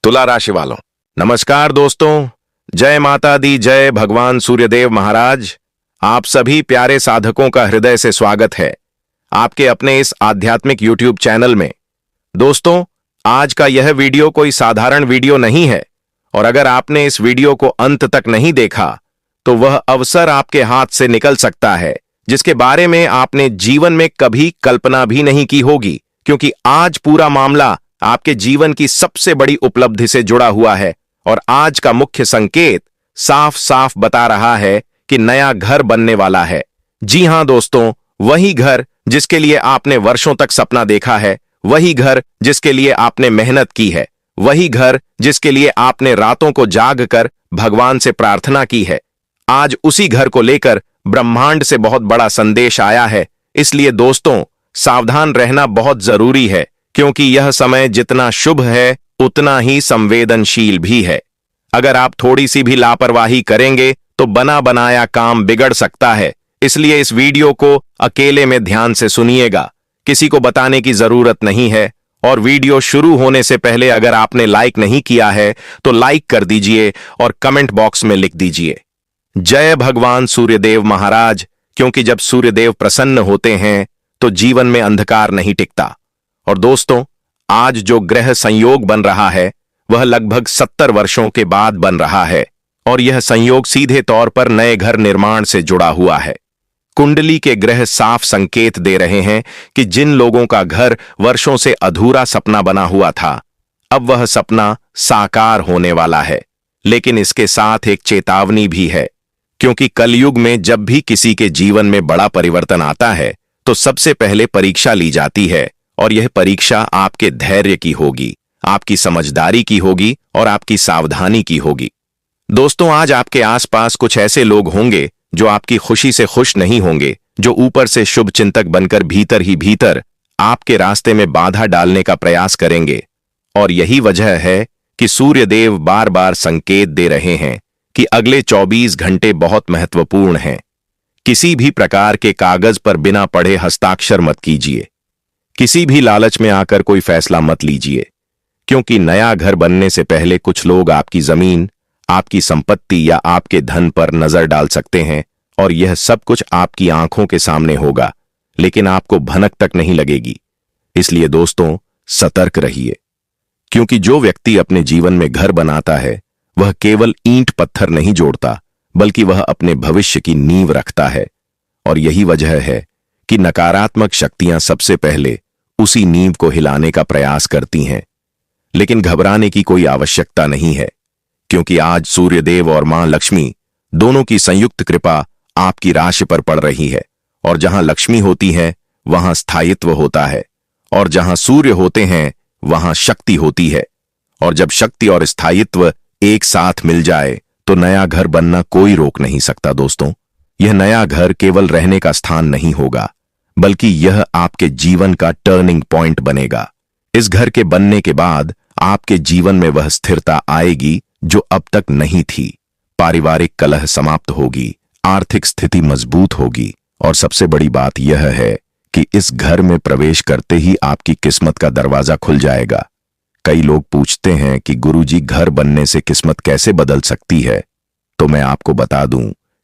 तुला राशि वालों, नमस्कार दोस्तों। जय माता दी, जय भगवान सूर्यदेव महाराज। आप सभी प्यारे साधकों का हृदय से स्वागत है आपके अपने इस आध्यात्मिक यूट्यूब चैनल में। दोस्तों, आज का यह वीडियो कोई साधारण वीडियो नहीं है, और अगर आपने इस वीडियो को अंत तक नहीं देखा तो वह अवसर आपके हाथ से निकल सकता है जिसके बारे में आपने जीवन में कभी कल्पना भी नहीं की होगी, क्योंकि आज पूरा मामला आपके जीवन की सबसे बड़ी उपलब्धि से जुड़ा हुआ है। और आज का मुख्य संकेत साफ साफ बता रहा है कि नया घर बनने वाला है। जी हां दोस्तों, वही घर जिसके लिए आपने वर्षों तक सपना देखा है, वही घर जिसके लिए आपने मेहनत की है, वही घर जिसके लिए आपने रातों को जाग कर भगवान से प्रार्थना की है। आज उसी घर को लेकर ब्रह्मांड से बहुत बड़ा संदेश आया है। इसलिए दोस्तों, सावधान रहना बहुत जरूरी है, क्योंकि यह समय जितना शुभ है उतना ही संवेदनशील भी है। अगर आप थोड़ी सी भी लापरवाही करेंगे तो बना बनाया काम बिगड़ सकता है। इसलिए इस वीडियो को अकेले में ध्यान से सुनिएगा, किसी को बताने की जरूरत नहीं है। और वीडियो शुरू होने से पहले अगर आपने लाइक नहीं किया है तो लाइक कर दीजिए और कमेंट बॉक्स में लिख दीजिए जय भगवान सूर्यदेव महाराज, क्योंकि जब सूर्यदेव प्रसन्न होते हैं तो जीवन में अंधकार नहीं टिकता। और दोस्तों, आज जो ग्रह संयोग बन रहा है वह लगभग 70 वर्षों के बाद बन रहा है, और यह संयोग सीधे तौर पर नए घर निर्माण से जुड़ा हुआ है। कुंडली के ग्रह साफ संकेत दे रहे हैं कि जिन लोगों का घर वर्षों से अधूरा सपना बना हुआ था, अब वह सपना साकार होने वाला है। लेकिन इसके साथ एक चेतावनी भी है, क्योंकि कलयुग में जब भी किसी के जीवन में बड़ा परिवर्तन आता है तो सबसे पहले परीक्षा ली जाती है, और यह परीक्षा आपके धैर्य की होगी, आपकी समझदारी की होगी और आपकी सावधानी की होगी। दोस्तों, आज आपके आसपास कुछ ऐसे लोग होंगे जो आपकी खुशी से खुश नहीं होंगे, जो ऊपर से शुभ चिंतक बनकर भीतर ही भीतर आपके रास्ते में बाधा डालने का प्रयास करेंगे। और यही वजह है कि सूर्यदेव बार बार संकेत दे रहे हैं कि अगले 24 घंटे बहुत महत्वपूर्ण हैं। किसी भी प्रकार के कागज पर बिना पढ़े हस्ताक्षर मत कीजिए, किसी भी लालच में आकर कोई फैसला मत लीजिए, क्योंकि नया घर बनने से पहले कुछ लोग आपकी जमीन, आपकी संपत्ति या आपके धन पर नजर डाल सकते हैं, और यह सब कुछ आपकी आंखों के सामने होगा, लेकिन आपको भनक तक नहीं लगेगी। इसलिए दोस्तों, सतर्क रहिए, क्योंकि जो व्यक्ति अपने जीवन में घर बनाता है वह केवल ईंट पत्थर नहीं जोड़ता, बल्कि वह अपने भविष्य की नींव रखता है। और यही वजह है कि नकारात्मक शक्तियां सबसे पहले उसी नींव को हिलाने का प्रयास करती हैं। लेकिन घबराने की कोई आवश्यकता नहीं है, क्योंकि आज सूर्यदेव और मां लक्ष्मी दोनों की संयुक्त कृपा आपकी राशि पर पड़ रही है। और जहां लक्ष्मी होती है वहां स्थायित्व होता है, और जहां सूर्य होते हैं वहां शक्ति होती है। और जब शक्ति और स्थायित्व एक साथ मिल जाए तो नया घर बनना कोई रोक नहीं सकता। दोस्तों, यह नया घर केवल रहने का स्थान नहीं होगा, बल्कि यह आपके जीवन का टर्निंग पॉइंट बनेगा। इस घर के बनने के बाद आपके जीवन में वह स्थिरता आएगी जो अब तक नहीं थी। पारिवारिक कलह समाप्त होगी, आर्थिक स्थिति मजबूत होगी, और सबसे बड़ी बात यह है कि इस घर में प्रवेश करते ही आपकी किस्मत का दरवाजा खुल जाएगा। कई लोग पूछते हैं कि गुरुजी, घर बनने से किस्मत कैसे बदल सकती है? तो मैं आपको बता दूं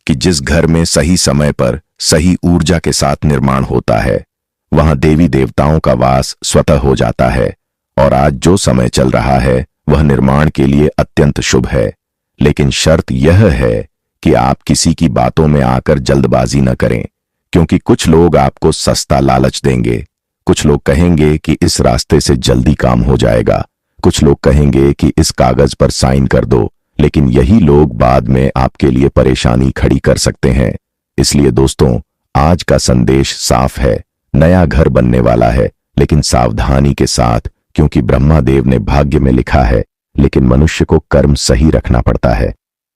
कि जिस घर में सही समय पर सही ऊर्जा के साथ निर्माण होता है वहां देवी देवताओं का वास स्वतः हो जाता है। और आज जो समय चल रहा है वह निर्माण के लिए अत्यंत शुभ है। लेकिन शर्त यह है कि आप किसी की बातों में आकर जल्दबाजी न करें, क्योंकि कुछ लोग आपको सस्ता लालच देंगे। कुछ लोग कहेंगे कि इस रास्ते से जल्दी काम हो जाएगा, कुछ लोग कहेंगे कि इस कागज पर साइन कर दो, लेकिन यही लोग बाद में आपके लिए परेशानी खड़ी कर सकते हैं। इसलिए दोस्तों, आज का संदेश साफ है, नया घर बनने वाला है, लेकिन सावधानी के साथ, क्योंकि ब्रह्मादेव ने भाग्य में लिखा है, लेकिन मनुष्य को कर्म सही रखना पड़ता है।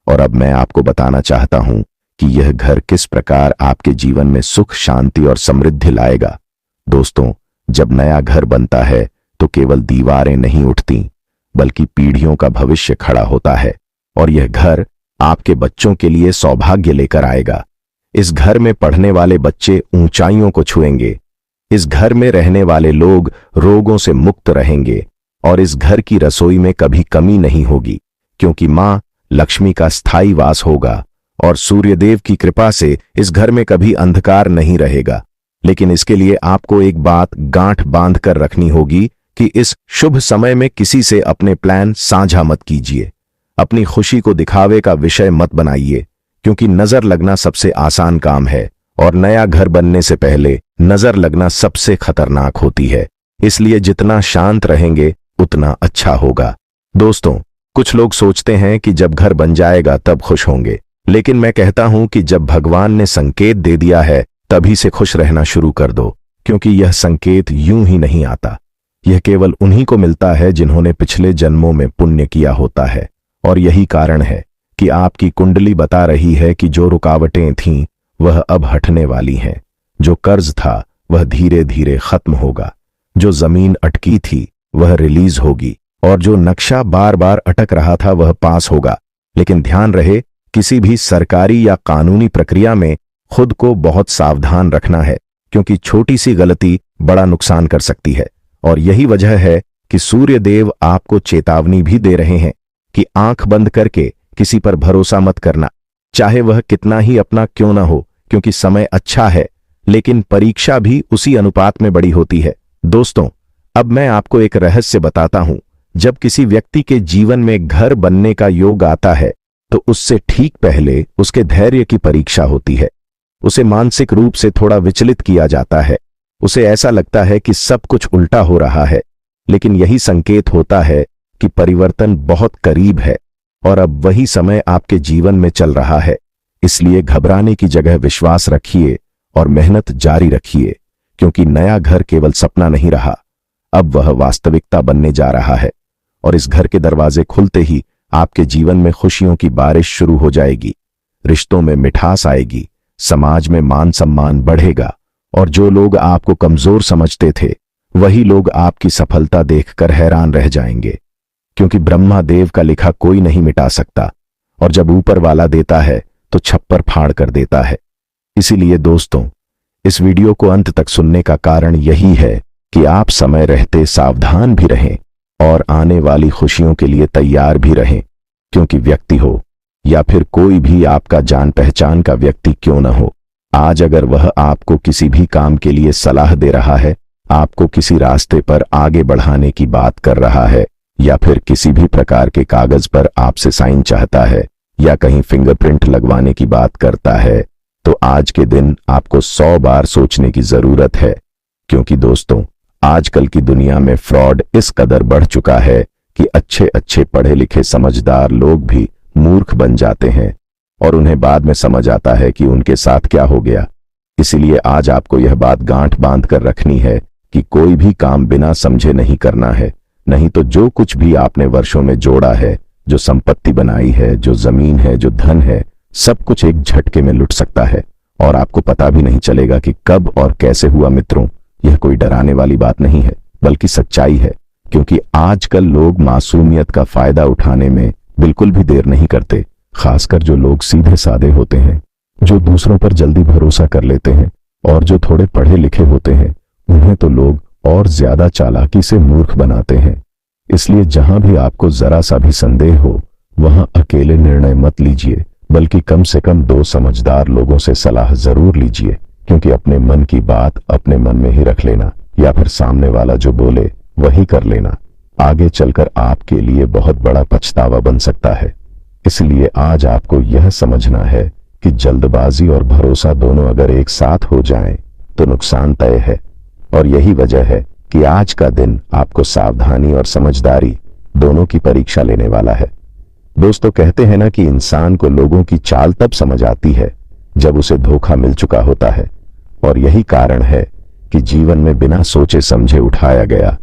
और अब मैं आपको बताना चाहता हूं कि यह घर किस प्रकार आपके जीवन में सुख, शांति और समृद्धि लाएगा। दोस्तों, जब नया घर बनता है तो केवल दीवारें नहीं उठती, बल्कि पीढ़ियों का भविष्य खड़ा होता है। और यह घर आपके बच्चों के लिए सौभाग्य लेकर आएगा। इस घर में पढ़ने वाले बच्चे ऊंचाइयों को छुएंगे। इस घर में रहने वाले लोग रोगों से मुक्त रहेंगे। और इस घर की रसोई में कभी कमी नहीं होगी, क्योंकि मां लक्ष्मी का स्थायी वास होगा और सूर्यदेव की कृपा से इस घर में कभी अंधकार नहीं रहेगा। लेकिन इसके लिए आपको एक बात गांठ बांध कर रखनी होगी कि इस शुभ समय में किसी से अपने प्लान साझा मत कीजिए। अपनी खुशी को दिखावे का विषय मत बनाइए, क्योंकि नजर लगना सबसे आसान काम है और नया घर बनने से पहले नजर लगना सबसे खतरनाक होती है। इसलिए जितना शांत रहेंगे उतना अच्छा होगा। दोस्तों, कुछ लोग सोचते हैं कि जब घर बन जाएगा तब खुश होंगे, लेकिन मैं कहता हूं कि जब भगवान ने संकेत दे दिया है तभी से खुश रहना शुरू कर दो, क्योंकि यह संकेत यूं ही नहीं आता। यह केवल उन्हीं को मिलता है जिन्होंने पिछले जन्मों में पुण्य किया होता है। और यही कारण है कि आपकी कुंडली बता रही है कि जो रुकावटें थीं वह अब हटने वाली हैं, जो कर्ज था वह धीरे धीरे खत्म होगा, जो जमीन अटकी थी वह रिलीज होगी और जो नक्शा बार बार अटक रहा था वह पास होगा। लेकिन ध्यान रहे, किसी भी सरकारी या कानूनी प्रक्रिया में खुद को बहुत सावधान रखना है, क्योंकि छोटी सी गलती बड़ा नुकसान कर सकती है। और यही वजह है कि सूर्यदेव आपको चेतावनी भी दे रहे हैं कि आंख बंद करके किसी पर भरोसा मत करना, चाहे वह कितना ही अपना क्यों ना हो, क्योंकि समय अच्छा है लेकिन परीक्षा भी उसी अनुपात में बड़ी होती है। दोस्तों, अब मैं आपको एक रहस्य बताता हूं। जब किसी व्यक्ति के जीवन में घर बनने का योग आता है तो उससे ठीक पहले उसके धैर्य की परीक्षा होती है। उसे मानसिक रूप से थोड़ा विचलित किया जाता है। उसे ऐसा लगता है कि सब कुछ उल्टा हो रहा है, लेकिन यही संकेत होता है कि परिवर्तन बहुत करीब है और अब वही समय आपके जीवन में चल रहा है। इसलिए घबराने की जगह विश्वास रखिए और मेहनत जारी रखिए, क्योंकि नया घर केवल सपना नहीं रहा, अब वह वास्तविकता बनने जा रहा है। और इस घर के दरवाजे खुलते ही आपके जीवन में खुशियों की बारिश शुरू हो जाएगी, रिश्तों में मिठास आएगी, समाज में मान सम्मान बढ़ेगा और जो लोग आपको कमजोर समझते थे वही लोग आपकी सफलता देखकर हैरान रह जाएंगे, क्योंकि ब्रह्मा देव का लिखा कोई नहीं मिटा सकता और जब ऊपर वाला देता है तो छप्पर फाड़ कर देता है। इसीलिए दोस्तों, इस वीडियो को अंत तक सुनने का कारण यही है कि आप समय रहते सावधान भी रहें और आने वाली खुशियों के लिए तैयार भी रहें, क्योंकि व्यक्ति हो या फिर कोई भी आपका जान पहचान का व्यक्ति क्यों न हो, आज अगर वह आपको किसी भी काम के लिए सलाह दे रहा है, आपको किसी रास्ते पर आगे बढ़ाने की बात कर रहा है या फिर किसी भी प्रकार के कागज पर आपसे साइन चाहता है या कहीं फिंगरप्रिंट लगवाने की बात करता है, तो आज के दिन आपको 100 बार सोचने की जरूरत है। क्योंकि दोस्तों, आजकल की दुनिया में फ्रॉड इस कदर बढ़ चुका है कि अच्छे अच्छे पढ़े लिखे समझदार लोग भी मूर्ख बन जाते हैं और उन्हें बाद में समझ आता है कि उनके साथ क्या हो गया। इसीलिए आज आपको यह बात गांठ बांध कर रखनी है कि कोई भी काम बिना समझे नहीं करना है, नहीं तो जो कुछ भी आपने वर्षों में जोड़ा है, जो संपत्ति बनाई है, जो जमीन है, जो धन है, सब कुछ एक झटके में लुट सकता है और आपको पता भी नहीं चलेगा कि कब और कैसे हुआ। मित्रों, यह कोई डराने वाली बात नहीं है, बल्कि सच्चाई है, क्योंकि आजकल लोग मासूमियत का फायदा उठाने में बिल्कुल भी देर नहीं करते। खासकर जो लोग सीधे सादे होते हैं, जो दूसरों पर जल्दी भरोसा कर लेते हैं और जो थोड़े पढ़े लिखे होते हैं, उन्हें तो लोग और ज्यादा चालाकी से मूर्ख बनाते हैं। इसलिए जहां भी आपको जरा सा भी संदेह हो, वहां अकेले निर्णय मत लीजिए, बल्कि कम से कम 2 समझदार लोगों से सलाह जरूर लीजिए, क्योंकि अपने मन की बात अपने मन में ही रख लेना या फिर सामने वाला जो बोले वही कर लेना आगे चलकर आपके लिए बहुत बड़ा पछतावा बन सकता है। इसलिए आज आपको यह समझना है कि जल्दबाजी और भरोसा दोनों अगर एक साथ हो जाएं तो नुकसान तय है। और यही वजह है कि आज का दिन आपको सावधानी और समझदारी दोनों की परीक्षा लेने वाला है। दोस्तों, कहते हैं ना कि इंसान को लोगों की चाल तब समझ आती है जब उसे धोखा मिल चुका होता है, और यही कारण है कि जीवन में बिना सोचे समझे उठाया गया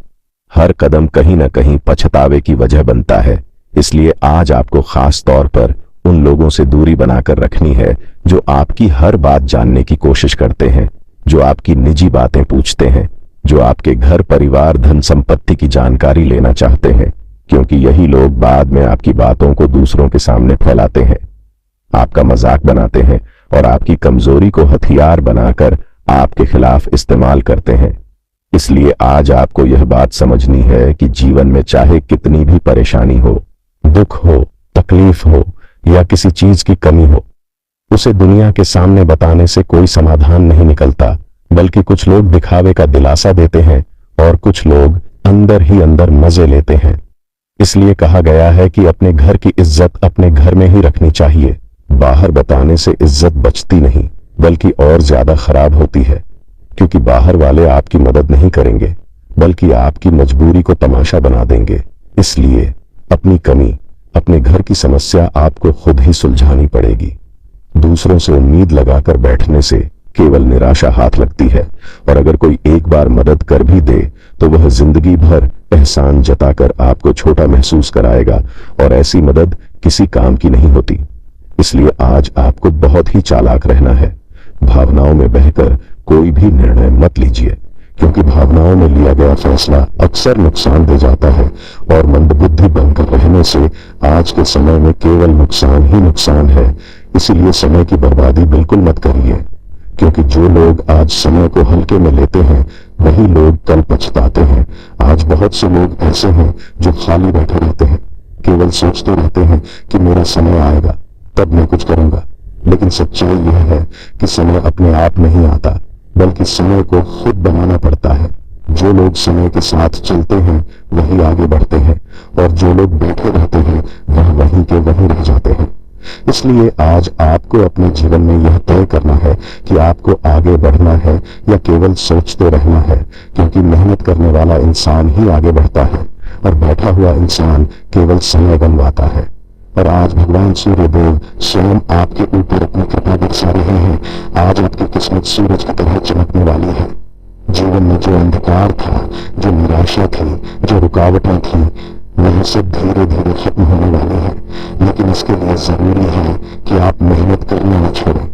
हर कदम कहीं ना कहीं पछतावे की वजह बनता है। इसलिए आज आपको खास तौर पर उन लोगों से दूरी बनाकर रखनी है जो आपकी हर बात जानने की कोशिश करते हैं, जो आपकी निजी बातें पूछते हैं, जो आपके घर परिवार धन संपत्ति की जानकारी लेना चाहते हैं, क्योंकि यही लोग बाद में आपकी बातों को दूसरों के सामने फैलाते हैं, आपका मजाक बनाते हैं और आपकी कमजोरी को हथियार बनाकर आपके खिलाफ इस्तेमाल करते हैं। इसलिए आज आपको यह बात समझनी है कि जीवन में चाहे कितनी भी परेशानी हो, दुख हो, तकलीफ हो या किसी चीज की कमी हो, उसे दुनिया के सामने बताने से कोई समाधान नहीं निकलता, बल्कि कुछ लोग दिखावे का दिलासा देते हैं और कुछ लोग अंदर ही अंदर मजे लेते हैं। इसलिए कहा गया है कि अपने घर की इज्जत अपने घर में ही रखनी चाहिए। बाहर बताने से इज्जत बचती नहीं, बल्कि और ज्यादा खराब होती है, क्योंकि बाहर वाले आपकी मदद नहीं करेंगे, बल्कि आपकी मजबूरी को तमाशा बना देंगे। इसलिए अपनी कमी, अपने घर की समस्या आपको खुद ही सुलझानी पड़ेगी। दूसरों से उम्मीद लगाकर बैठने से केवल निराशा हाथ लगती है, और अगर कोई एक बार मदद कर भी दे तो वह जिंदगी भर एहसान जताकर आपको छोटा महसूस कराएगा, और ऐसी मदद किसी काम की नहीं होती। इसलिए आज आपको बहुत ही चालाक रहना है। भावनाओं में बहकर कोई भी निर्णय मत लीजिए, क्योंकि भावनाओं में लिया गया फैसला अक्सर नुकसान दे जाता है, और मंदबुद्धि बनकर रहने से आज के समय में केवल नुकसान ही नुकसान है। इसीलिए समय की बर्बादी बिल्कुल मत करिए, क्योंकि जो लोग आज समय को हल्के में लेते हैं वही लोग कल पछताते हैं। आज बहुत से लोग ऐसे हैं जो खाली बैठे रहते हैं, केवल सोचते रहते हैं कि मेरा समय आएगा तब मैं कुछ करूंगा। लेकिन सच्चाई यह है कि समय अपने आप नहीं आता, बल्कि समय को खुद बनाना पड़ता है। जो लोग समय के साथ चलते हैं वही आगे बढ़ते हैं, और जो लोग बैठे रहते हैं वह वहीं के वहीं रह जाते हैं। इसलिए आज आपको अपने जीवन में यह तय करना है कि आपको आगे बढ़ना है या केवल सोचते रहना है, क्योंकि मेहनत करने वाला इंसान ही आगे बढ़ता है, और बैठा हुआ इंसान केवल समय गंवाता है। और आज भगवान सूर्यदेव स्वयं आपके ऊपर अपनी कृपा बरसा रहे हैं। आज आपकी किस्मत सूरज की तरह चमकने वाली है। जीवन में जो अंधकार था, जो निराशा थी, जो रुकावटें थी, वह सब धीरे धीरे खत्म होने वाले हैं। लेकिन इसके लिए जरूरी है कि आप मेहनत करना न छोड़ें।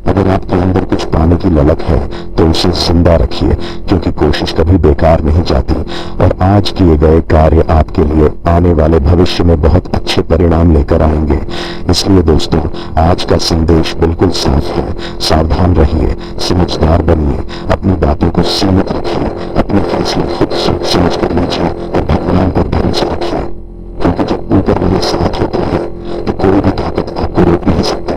अगर आपके अंदर कुछ पाने की ललक है तो उसे जिंदा रखिए, क्योंकि कोशिश कभी बेकार नहीं जाती, और आज किए गए कार्य आपके लिए आने वाले भविष्य में बहुत अच्छे परिणाम लेकर आएंगे। इसलिए दोस्तों, आज का संदेश बिल्कुल साफ है। सावधान रहिए, समझदार बनिए, अपनी बातों को सीमित रखिए, अपने फैसले खुद सोच समझ कर लीजिए, और भगवान पर भरोसा रखिए, क्योंकि जब ऊपर वाले साथ होते हैं तो कोई भी ताकत आपको रोक नहीं सकती।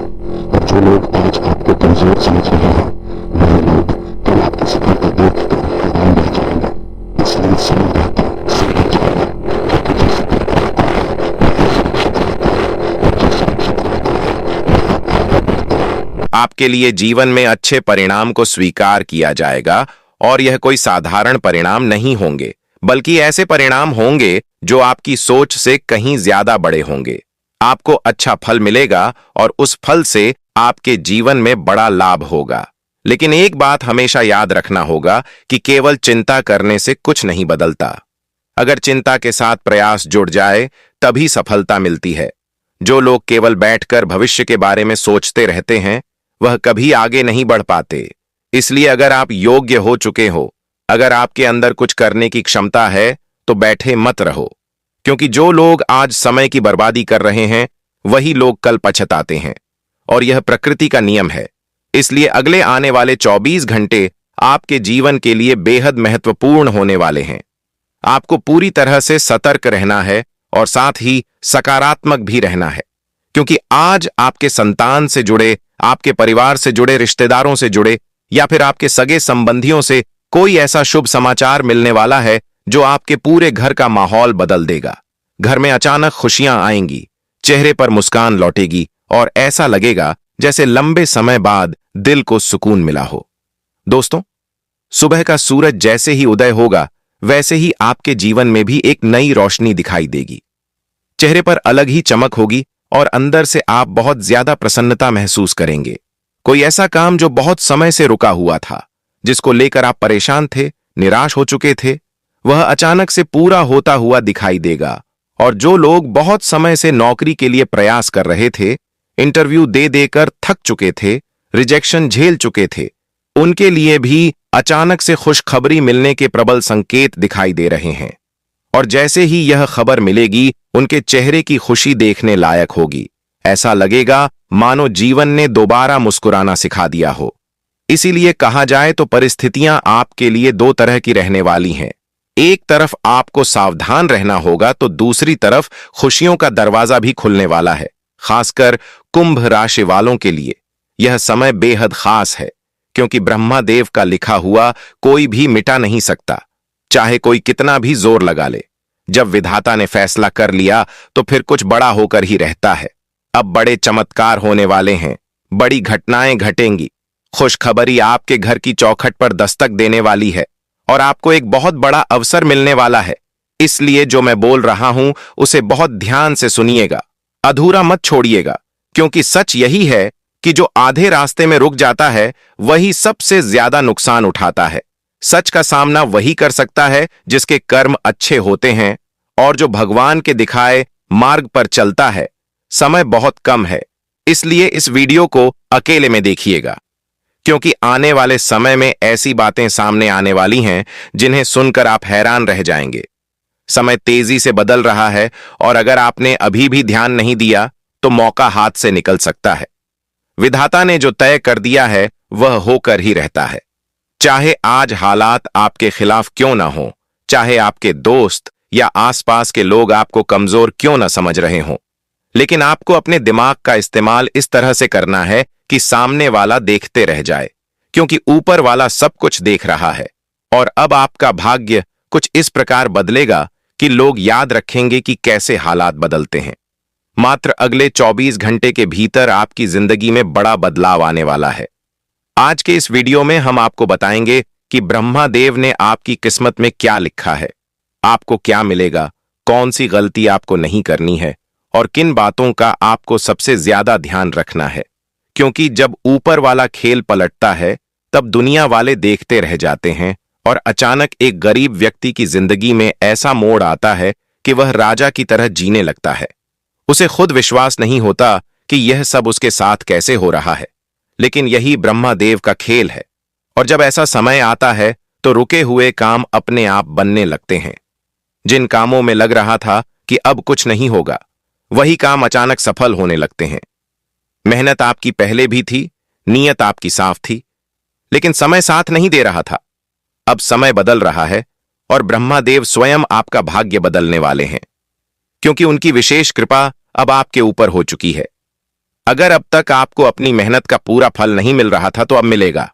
और जो लोग आज आपको कमजोर समझ रहे हैं वही लोग कल आपकी सफलता देखकर हैरान रह जाएंगे। इसलिए समय रहते समझ जाइए, क्योंकि जो सफलता रहता है वह सुरक्षित रहता है, और जो सुरक्षित रहता है वह आगे बढ़ता है। आपके लिए जीवन में अच्छे परिणाम को स्वीकार किया जाएगा, और यह कोई साधारण परिणाम नहीं होंगे, बल्कि ऐसे परिणाम होंगे जो आपकी सोच से कहीं ज्यादा बड़े होंगे। आपको अच्छा फल मिलेगा, और उस फल से आपके जीवन में बड़ा लाभ होगा। लेकिन एक बात हमेशा याद रखना होगा कि केवल चिंता करने से कुछ नहीं बदलता। अगर चिंता के साथ प्रयास जुड़ जाए तभी सफलता मिलती है। जो लोग केवल बैठकर भविष्य के बारे में सोचते रहते हैं वह कभी आगे नहीं बढ़ पाते। इसलिए अगर आप योग्य हो चुके हो, अगर आपके अंदर कुछ करने की क्षमता है, तो बैठे मत रहो, क्योंकि जो लोग आज समय की बर्बादी कर रहे हैं वही लोग कल पछताते हैं, और यह प्रकृति का नियम है। इसलिए अगले आने वाले 24 घंटे आपके जीवन के लिए बेहद महत्वपूर्ण होने वाले हैं। आपको पूरी तरह से सतर्क रहना है, और साथ ही सकारात्मक भी रहना है, क्योंकि आज आपके संतान से जुड़े, आपके परिवार से जुड़े, रिश्तेदारों से जुड़े या फिर आपके सगे संबंधियों से कोई ऐसा शुभ समाचार मिलने वाला है जो आपके पूरे घर का माहौल बदल देगा। घर में अचानक खुशियां आएंगी, चेहरे पर मुस्कान लौटेगी, और ऐसा लगेगा जैसे लंबे समय बाद दिल को सुकून मिला हो। दोस्तों, सुबह का सूरज जैसे ही उदय होगा वैसे ही आपके जीवन में भी एक नई रोशनी दिखाई देगी। चेहरे पर अलग ही चमक होगी, और अंदर से आप बहुत ज्यादा प्रसन्नता महसूस करेंगे। कोई ऐसा काम जो बहुत समय से रुका हुआ था, जिसको लेकर आप परेशान थे, निराश हो चुके थे, वह अचानक से पूरा होता हुआ दिखाई देगा। और जो लोग बहुत समय से नौकरी के लिए प्रयास कर रहे थे, इंटरव्यू दे देकर थक चुके थे, रिजेक्शन झेल चुके थे, उनके लिए भी अचानक से खुशखबरी मिलने के प्रबल संकेत दिखाई दे रहे हैं। और जैसे ही यह खबर मिलेगी, उनके चेहरे की खुशी देखने लायक होगी। ऐसा लगेगा मानो जीवन ने दोबारा मुस्कुराना सिखा दिया हो। इसीलिए कहा जाए तो परिस्थितियां आपके लिए दो तरह की रहने वाली हैं। एक तरफ आपको सावधान रहना होगा तो दूसरी तरफ खुशियों का दरवाजा भी खुलने वाला है। खासकर कुंभ राशि वालों के लिए यह समय बेहद खास है, क्योंकि ब्रह्मा देव का लिखा हुआ कोई भी मिटा नहीं सकता, चाहे कोई कितना भी जोर लगा ले। जब विधाता ने फैसला कर लिया तो फिर कुछ बड़ा होकर ही रहता है। अब बड़े चमत्कार होने वाले हैं, बड़ी घटनाएं घटेंगी। खुशखबरी आपके घर की चौखट पर दस्तक देने वाली है और आपको एक बहुत बड़ा अवसर मिलने वाला है। इसलिए जो मैं बोल रहा हूं उसे बहुत ध्यान से सुनिएगा, अधूरा मत छोड़िएगा, क्योंकि सच यही है कि जो आधे रास्ते में रुक जाता है वही सबसे ज्यादा नुकसान उठाता है। सच का सामना वही कर सकता है जिसके कर्म अच्छे होते हैं और जो भगवान के दिखाए मार्ग पर चलता है। समय बहुत कम है, इसलिए इस वीडियो को अकेले में देखिएगा, क्योंकि आने वाले समय में ऐसी बातें सामने आने वाली हैं जिन्हें सुनकर आप हैरान रह जाएंगे। समय तेजी से बदल रहा है और अगर आपने अभी भी ध्यान नहीं दिया तो मौका हाथ से निकल सकता है। विधाता ने जो तय कर दिया है वह होकर ही रहता है। चाहे आज हालात आपके खिलाफ क्यों ना हो, चाहे आपके दोस्त या आसपास के लोग आपको कमजोर क्यों ना समझ रहे हों, लेकिन आपको अपने दिमाग का इस्तेमाल इस तरह से करना है कि सामने वाला देखते रह जाए, क्योंकि ऊपर वाला सब कुछ देख रहा है। और अब आपका भाग्य कुछ इस प्रकार बदलेगा कि लोग याद रखेंगे कि कैसे हालात बदलते हैं। मात्र अगले 24 घंटे के भीतर आपकी जिंदगी में बड़ा बदलाव आने वाला है। आज के इस वीडियो में हम आपको बताएंगे कि ब्रह्मा देव ने आपकी किस्मत में क्या लिखा है, आपको क्या मिलेगा, कौन सी गलती आपको नहीं करनी है और किन बातों का आपको सबसे ज्यादा ध्यान रखना है। क्योंकि जब ऊपर वाला खेल पलटता है तब दुनिया वाले देखते रह जाते हैं और अचानक एक गरीब व्यक्ति की जिंदगी में ऐसा मोड़ आता है कि वह राजा की तरह जीने लगता है। उसे खुद विश्वास नहीं होता कि यह सब उसके साथ कैसे हो रहा है, लेकिन यही ब्रह्मा देव का खेल है। और जब ऐसा समय आता है तो रुके हुए काम अपने आप बनने लगते हैं। जिन कामों में लग रहा था कि अब कुछ नहीं होगा, वही काम अचानक सफल होने लगते हैं। मेहनत आपकी पहले भी थी, नीयत आपकी साफ थी, लेकिन समय साथ नहीं दे रहा था। अब समय बदल रहा है और ब्रह्मा देव स्वयं आपका भाग्य बदलने वाले हैं, क्योंकि उनकी विशेष कृपा अब आपके ऊपर हो चुकी है। अगर अब तक आपको अपनी मेहनत का पूरा फल नहीं मिल रहा था तो अब मिलेगा,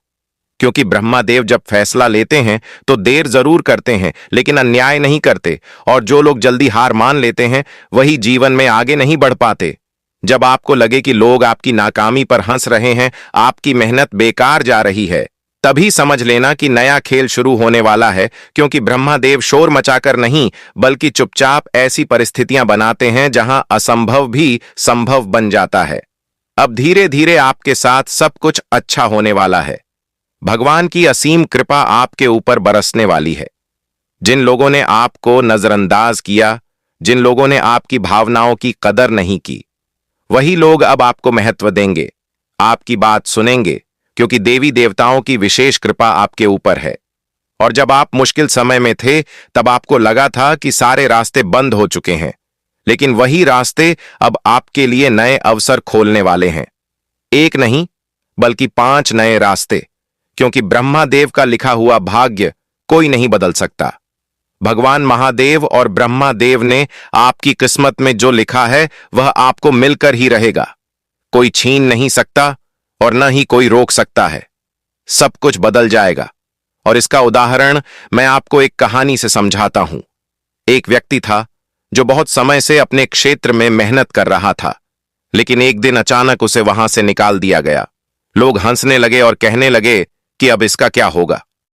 क्योंकि ब्रह्मा देव जब फैसला लेते हैं तो देर जरूर करते हैं लेकिन अन्याय नहीं करते। और जो लोग जल्दी हार मान लेते हैं वही जीवन में आगे नहीं बढ़ पाते। जब आपको लगे कि लोग आपकी नाकामी पर हंस रहे हैं, आपकी मेहनत बेकार जा रही है, तभी समझ लेना कि नया खेल शुरू होने वाला है। क्योंकि ब्रह्मा देव शोर मचाकर नहीं बल्कि चुपचाप ऐसी परिस्थितियां बनाते हैं जहां असंभव भी संभव बन जाता है। अब धीरे धीरे आपके साथ सब कुछ अच्छा होने वाला है। भगवान की असीम कृपा आपके ऊपर बरसने वाली है। जिन लोगों ने आपको नजरअंदाज किया, जिन लोगों ने आपकी भावनाओं की कदर नहीं की, वही लोग अब आपको महत्व देंगे, आपकी बात सुनेंगे, क्योंकि देवी देवताओं की विशेष कृपा आपके ऊपर है। और जब आप मुश्किल समय में थे तब आपको लगा था कि सारे रास्ते बंद हो चुके हैं, लेकिन वही रास्ते अब आपके लिए नए अवसर खोलने वाले हैं। एक नहीं बल्कि 5 नए रास्ते, क्योंकि ब्रह्मा देव का लिखा हुआ भाग्य कोई नहीं बदल सकता। भगवान महादेव और ब्रह्मा देव ने आपकी किस्मत में जो लिखा है वह आपको मिलकर ही रहेगा। कोई छीन नहीं सकता और न ही कोई रोक सकता है। सब कुछ बदल जाएगा। और इसका उदाहरण मैं आपको एक कहानी से समझाता हूं। एक व्यक्ति था जो बहुत समय से अपने क्षेत्र में मेहनत कर रहा था, लेकिन एक दिन अचानक उसे वहां से निकाल दिया गया। लोग हंसने लगे और कहने लगे कि अब इसका क्या होगा।